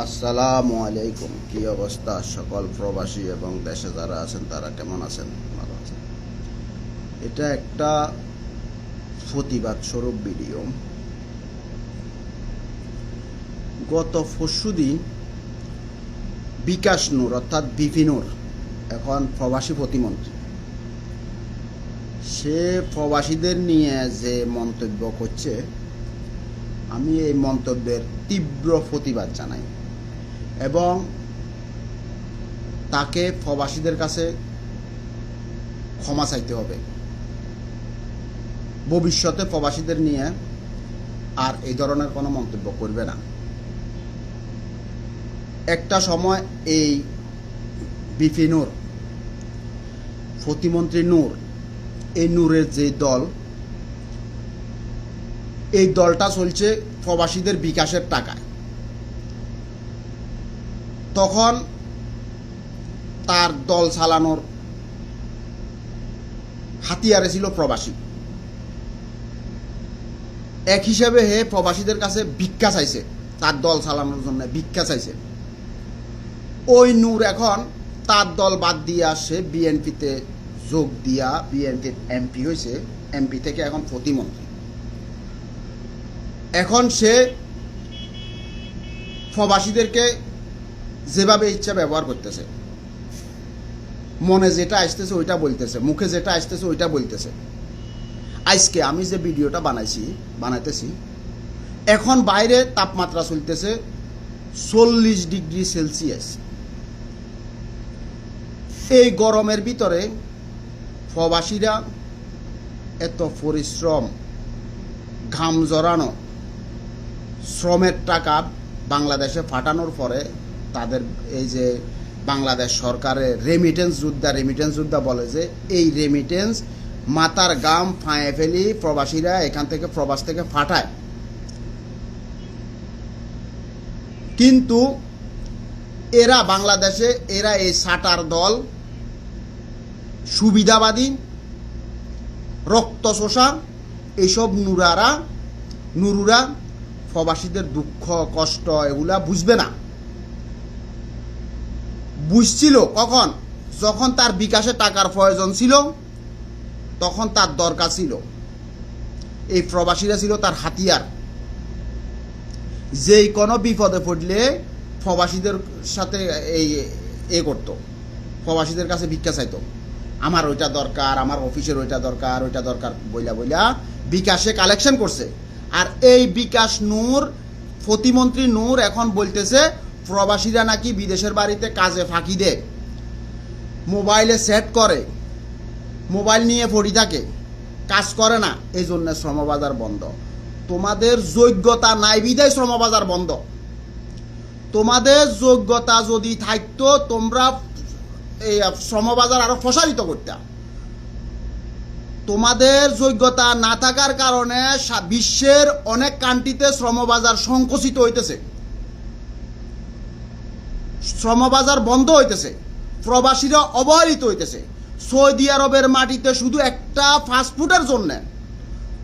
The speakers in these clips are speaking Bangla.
আসসালামু আলাইকুম। কি অবস্থা সকল প্রবাসী এবং দেশে যারা আছেন তারা কেমন আছেন? ভালো আছেন? এটা একটা প্রতিবাদ স্বরূপ ভিডিও। গত পরশুদিন বিকাশ নূর অর্থাৎ বিপি নূর, এখন প্রবাসী প্রতিমন্ত্রী, সে প্রবাসীদের নিয়ে যে মন্তব্য করছে, আমি এই মন্তব্যের তীব্র প্রতিবাদ জানাই এবং তাকে প্রবাসীদের কাছে ক্ষমা চাইতে হবে। ভবিষ্যতে প্রবাসীদের নিয়ে আর এই ধরনের কোনো মন্তব্য করবে না। একটা সময় এই বিপি নূর, প্রতিমন্ত্রী নূর, এই নূরের যে দল, এই দলটা চলছে প্রবাসীদের বিকাশের টাকায়। তখন তার দল চালানোর হাতিয়ারে ছিল প্রবাসী। এক হিসেবে হে প্রবাসীদের কাছে ভিক্ষা চাইছে, তার দল চালানোর জন্য ভিক্ষা চাইছে। ওই নূর এখন তার দল বাদ দিয়ে আসছে, বিএনপিতে যোগ দিয়া বিএনপির এমপি হয়েছে, এমপি থেকে এখন প্রতিমন্ত্রী। এখন সে প্রবাসীদেরকে যেভাবে ইচ্ছা ব্যবহার করতেছে, মনে যেটা আসতেছে ওইটা বলতেছে, মুখে যেটা আসতেছে ওইটা বলতেছে। আজকে আমি যে ভিডিওটা বানাইতেছি, এখন বাইরে তাপমাত্রা চলতেছে 40 ডিগ্রি সেলসিয়াস। এই গরমের ভিতরে প্রবাসীরা এত পরিশ্রম, ঘাম জড়ানো, শ্রমের টাকা বাংলাদেশে পাঠানোর পরে তাদের এই যে বাংলাদেশ সরকারের রেমিটেন্স যোদ্ধা বলে যে এই রেমিটেন্স মাথার গাম ফাঁয়ে ফেলি প্রবাসীরা এখান থেকে প্রবাস থেকে পাঠায়। কিন্তু এরা বাংলাদেশে এই সাটার দল, সুবিধাবাদী, রক্তচোষা, এইসব নুরুরা প্রবাসীদের দুঃখ কষ্ট এগুলা বুঝবে না। বুঝছিল কখন? যখন তার বিকাশে টাকার প্রয়োজন ছিল, তখন তার দরকার ছিল। এই প্রবাসীরা ছিল তার হাতিয়ার। যেই কোনো বিপদে পড়লে প্রবাসীদের সাথে করতো, প্রবাসীদের কাছে ভিক্ষা চাইতো। আমার ওইটা দরকার, আমার অফিসের ওইটা দরকার বইলা বিকাশে কালেকশন করছে। আর এই বিকাশ নূর, প্রতিমন্ত্রী নূর এখন বলতেছে প্রবাসীরা নাকি বিদেশের বাড়িতে কাজে ফাঁকি দেয়, মোবাইলে সেট করে, মোবাইল নিয়ে পড়ি থাকে, কাজ করে না, এই জন্য শ্রমবাজার বন্ধ। তোমাদের যোগ্যতা নাই বিধায় শ্রমবাজার বন্ধ। তোমাদের যোগ্যতা যদি থাকতো তোমরা এই শ্রমবাজার আরো প্রসারিত করতে। তোমাদের যোগ্যতা না থাকার কারণে বিশ্বের অনেক কান্ট্রিতে শ্রমবাজার সংকুচিত হইতেছে, শ্রমবাজার বন্ধ হইতেছে, প্রবাসীরা অবহেলিত হইতেছে। সৌদি আরবের মাটিতে শুধু একটা ফাস্টফুডের জন্য,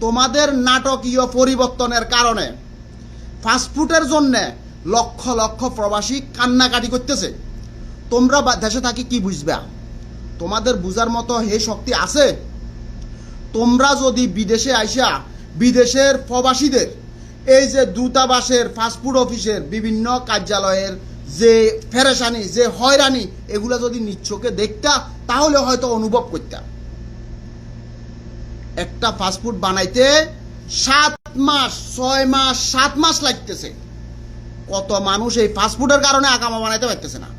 তোমাদের নাটকীয় পরিবর্তনের কারণে ফাস্টফুডের জন্য লক্ষ লক্ষ প্রবাসী কান্নাকাটি করতেছে। তোমরা দেশে থাকি কি বুঝবা? তোমাদের বুঝার মতো হে শক্তি আছে? তোমরা যদি বিদেশে আইসা বিদেশের প্রবাসীদের এই যে দূতাবাসের, ফাস্টফুড অফিসের, বিভিন্ন কার্যালয়ের যে ফেরেশানি, যে হয়রানি, এগুলা যদি নিচ্ছকে দেখতা, তাহলে হয়তো অনুভব করতা। একটা ফাস্টফুড বানাইতে 7 মাস 6 মাস 7 মাস লাগতেছে। কত মানুষ এই ফাস্টফুডের কারণে আকামা বানাইতে পারতেছে না,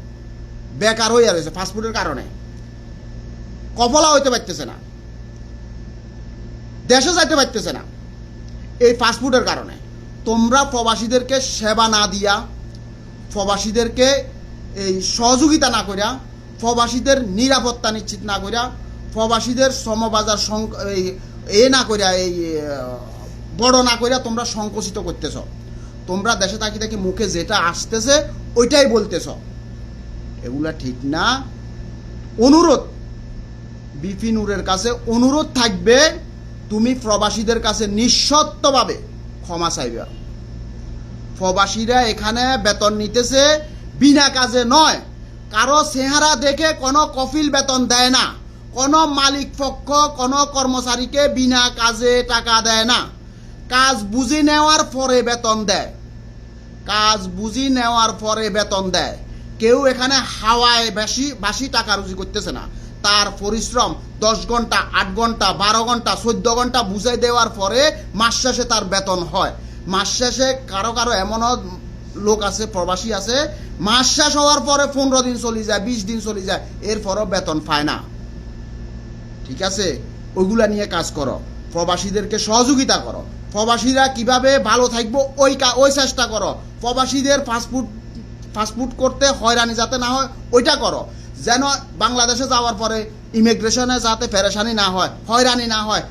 বেকার হয়ে যাচ্ছে ফাস্টফুডের কারণে, কফলা হইতে পারতেছে না, দেশে যাইতে পারতেছে না, এই ফাস্টফুডের কারণে। তোমরা প্রবাসীদেরকে সেবা না দিয়া, প্রবাসীদেরকে এই সহযোগিতা না করিয়া, প্রবাসীদের নিরাপত্তা নিশ্চিত না করিয়া, প্রবাসীদের শ্রমবাজার না করিয়া, এই বড় না করিয়া তোমরা সংকুচিত করতেছ। তোমরা দেশে থাকি থাকি মুখে যেটা আসতেছে ওইটাই বলতেছ, এগুলা ঠিক না। অনুরোধ, বিপি নূরের কাছে অনুরোধ থাকবে, তুমি প্রবাসীদের কাছে নিঃশর্তভাবে ক্ষমা চাইবে। প্রবাসীরা এখানে বেতন নিতেছে বিনা কাজে নয়, কারো চেহারা দেখে কোনো কফিল বেতন দেয় না, কোনো মালিক পক্ষ কোনো কর্মচারীকে বিনা কাজে টাকা দেয় না, কাজ বুঝে নেওয়ার পরে বেতন দেয়, কাজ বুঝি নেওয়ার পরে বেতন দেয়। কেউ এখানে হাওয়ায় বাসি টাকা রুজি করতেছে না, তার পরিশ্রম 10 ঘন্টা 8 ঘন্টা 12 ঘন্টা 14 ঘন্টা বুঝাই দেওয়ার পরে মাস শেষে তার বেতন হয়। মাস শেষে কারো কারো এমনও লোক আছে, প্রবাসী আছে, মাস শেষ হওয়ার পরে 15 দিন চলে যায়, 20 দিন চলে যায়, এরপরও বেতন পায় না। ঠিক আছে, ওইগুলা নিয়ে কাজ করো, প্রবাসীদেরকে সহযোগিতা করো, প্রবাসীরা কিভাবে ভালো থাকবো ওই চেষ্টা করো, প্রবাসীদের ফাস্টফুড করতে হয়রানি যাতে না হয় ওইটা করো, যেন বাংলাদেশে যাওয়ার পরে ইমিগ্রেশনে যাতে পেরেশানি না হয়, হয়রানি না হয়,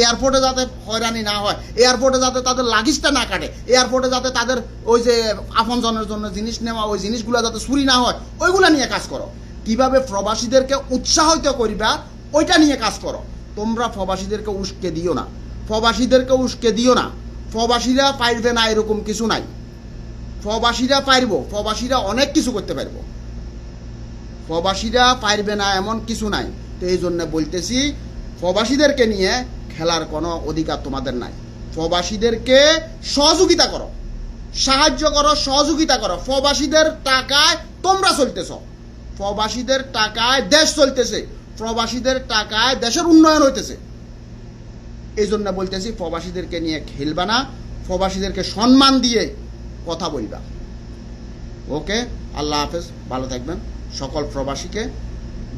এয়ারপোর্টে যাতে হয়রানি না হয়, এয়ারপোর্টে যাতে তাদের লাগেজটা না কাটে, এয়ারপোর্টে যাতে তাদের ওই যে আপনজনের জন্য জিনিস নেওয়া ওই জিনিসগুলো যাতে চুরি না হয়, ওইগুলা নিয়ে কাজ করো। কিভাবে প্রবাসীদেরকে উৎসাহিত করিবা ওইটা নিয়ে কাজ করো। তোমরা প্রবাসীদেরকে উস্কে দিও না, প্রবাসীদেরকে উস্কে দিও না। প্রবাসীরা পারবে না এরকম কিছু নাই, প্রবাসীরা পারবো, প্রবাসীরা অনেক কিছু করতে পারবো, প্রবাসীরা পারবে না এমন কিছু নাই। তো এই জন্য বলতেছি, প্রবাসীদেরকে নিয়ে খেলার কোনো অধিকার তোমাদের নাই। প্রবাসীদেরকে সহযোগিতা করো, সাহায্য করো, সহযোগিতা করো। প্রবাসীদের টাকায় তোমরা চলতেছ, প্রবাসীদের টাকায় দেশ চলতেছে, প্রবাসীদের টাকায় দেশের উন্নয়ন হইতেছে। এই জন্য বলতেছি, প্রবাসীদেরকে নিয়ে খেলবা না, প্রবাসীদেরকে সম্মান দিয়ে কথা বলবা। ওকে, আল্লাহ হাফেজ, ভালো থাকবেন। সকল প্রবাসীকে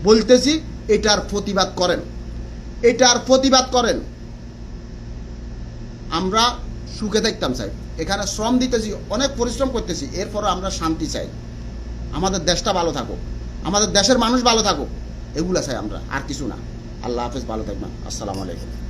বলতেছি, এটার প্রতিবাদ করেন, এটার প্রতিবাদ করেন। আমরা সুখে থাকতাম চাই, এখানে শ্রম দিতেছি, অনেক পরিশ্রম করতেছি, এরপরও আমরা শান্তি চাই, আমাদের দেশটা ভালো থাকুক, আমাদের দেশের মানুষ ভালো থাকুক, এগুলা চাই আমরা, আর কিছু না। আল্লাহ হাফেজ, ভালো থাকবেন। আসসালামু আলাইকুম।